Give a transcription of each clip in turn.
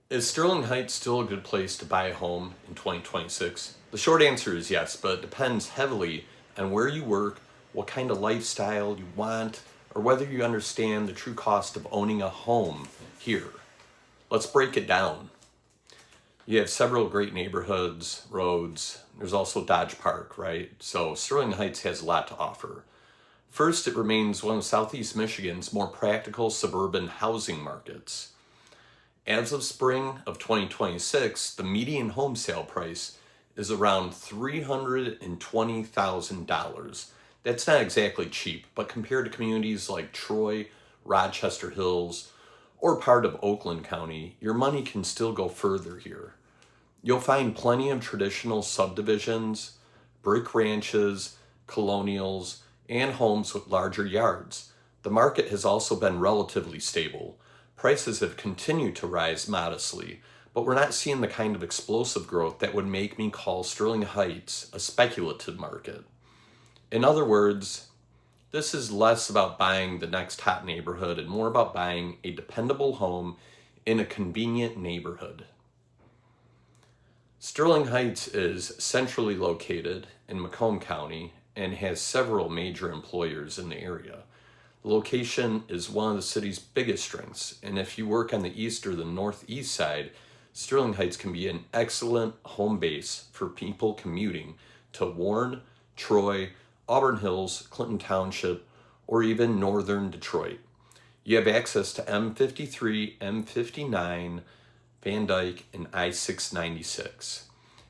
Is Sterling Heights still a good place to buy a home in 2026? The short answer is yes, but it depends heavily on where you work, what kind of lifestyle you want, or whether you understand the true cost of owning a home here. Let's break it down. You have several great neighborhoods, roads. There's also Dodge Park, right? So Sterling Heights has a lot to offer. First, it remains one of Southeast Michigan's more practical suburban housing markets. As of spring of 2026, the median home sale price is around $320,000. That's not exactly cheap, but compared to communities like Troy, Rochester Hills, or part of Oakland County, your money can still go further here. You'll find plenty of traditional subdivisions, brick ranches, colonials, and homes with larger yards. The market has also been relatively stable. Prices have continued to rise modestly, but we're not seeing the kind of explosive growth that would make me call Sterling Heights a speculative market. In other words, this is less about buying the next hot neighborhood and more about buying a dependable home in a convenient neighborhood. Sterling Heights is centrally located in Macomb County and has several major employers in the area. The location is one of the city's biggest strengths, and if you work on the east or the northeast side, Sterling Heights can be an excellent home base for people commuting to Warren, Troy, Auburn Hills, Clinton Township, or even northern Detroit. You have access to M53, M59, Van Dyke, and I-696.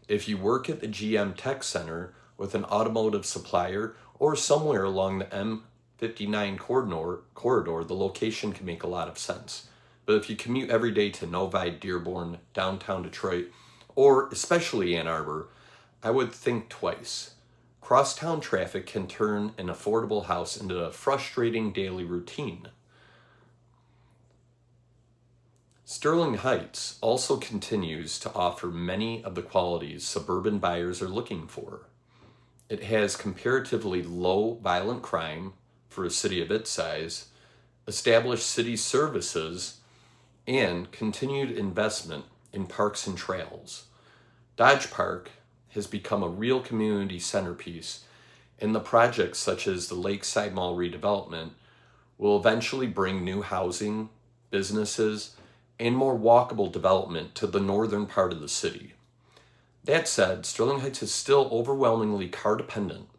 If you work at the GM Tech Center with an automotive supplier or somewhere along the M59 corridor, the location can make a lot of sense. But if you commute every day to Novi, Dearborn, downtown Detroit, or especially Ann Arbor, I would think twice. Crosstown traffic can turn an affordable house into a frustrating daily routine. Sterling Heights also continues to offer many of the qualities suburban buyers are looking for. It has comparatively low violent crime for a city of its size, established city services, and continued investment in parks and trails. Dodge Park has become a real community centerpiece, and the projects such as the Lakeside Mall redevelopment will eventually bring new housing, businesses, and more walkable development to the northern part of the city. That said, Sterling Heights is still overwhelmingly car dependent.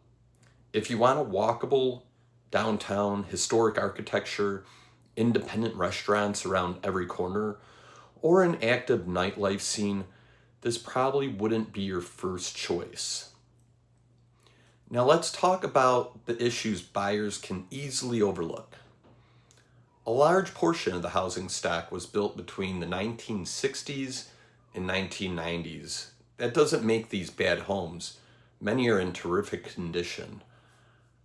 If you want a walkable downtown, historic architecture, independent restaurants around every corner, or an active nightlife scene, this probably wouldn't be your first choice. Now let's talk about the issues buyers can easily overlook. A large portion of the housing stock was built between the 1960s and 1990s. That doesn't make these bad homes. Many are in terrific condition.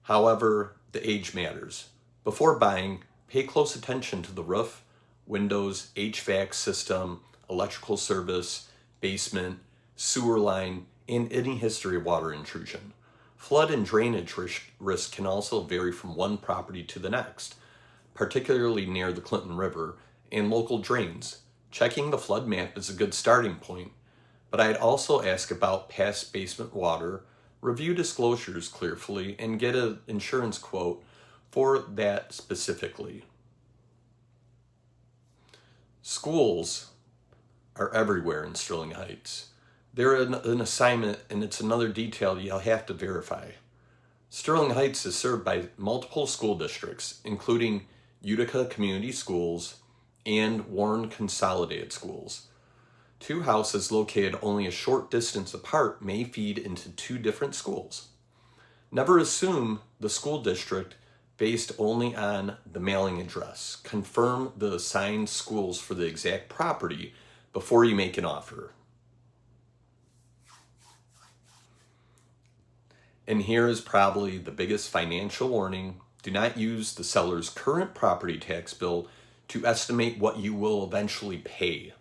However, the age matters. Before buying, pay close attention to the roof, windows, HVAC system, electrical service, basement, sewer line, and any history of water intrusion. Flood and drainage risk can also vary from one property to the next, particularly near the Clinton River and local drains. Checking the flood map is a good starting point, but I'd also ask about past basement water, review disclosures carefully, and get an insurance quote for that specifically. Schools are everywhere in Sterling Heights. They're an assignment, and it's another detail you'll have to verify. Sterling Heights is served by multiple school districts, including Utica Community Schools and Warren Consolidated Schools. Two houses located only a short distance apart may feed into two different schools. Never assume the school district based only on the mailing address. Confirm the assigned schools for the exact property before you make an offer. And here is probably the biggest financial warning. Do not use the seller's current property tax bill to estimate what you will eventually pay.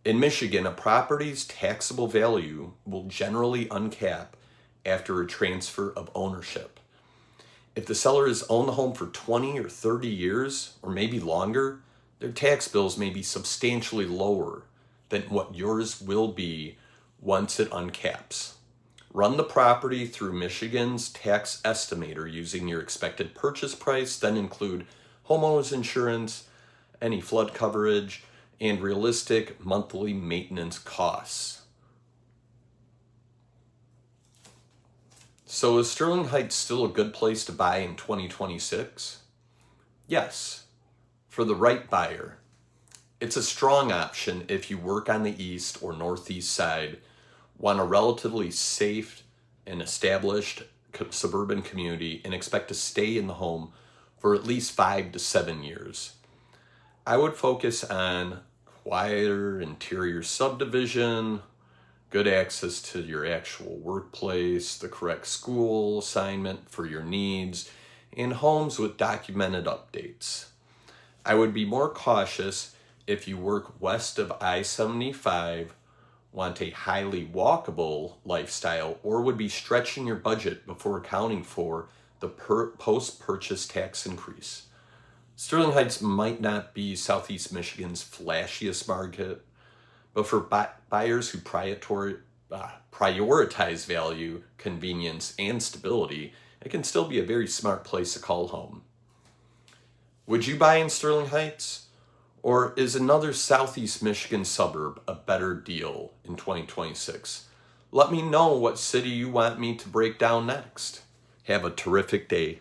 In Michigan, a property's taxable value will generally uncap after a transfer of ownership. If the seller has owned the home for 20 or 30 years, or maybe longer, their tax bills may be substantially lower than what yours will be once it uncaps. Run the property through Michigan's tax estimator using your expected purchase price, then include homeowners insurance, any flood coverage, and realistic monthly maintenance costs. So is Sterling Heights still a good place to buy in 2026? Yes, for the right buyer. It's a strong option if you work on the east or northeast side, want a relatively safe and established suburban community, and expect to stay in the home for at least 5 to 7 years. I would focus on quieter interior subdivision, good access to your actual workplace, the correct school assignment for your needs, and homes with documented updates. I would be more cautious if you work west of I-75, want a highly walkable lifestyle, or would be stretching your budget before accounting for the post-purchase tax increase. Sterling Heights might not be Southeast Michigan's flashiest market, but for buyers who prioritize value, convenience, and stability, it can still be a very smart place to call home. Would you buy in Sterling Heights? Or is another Southeast Michigan suburb a better deal in 2026? Let me know what city you want me to break down next. Have a terrific day.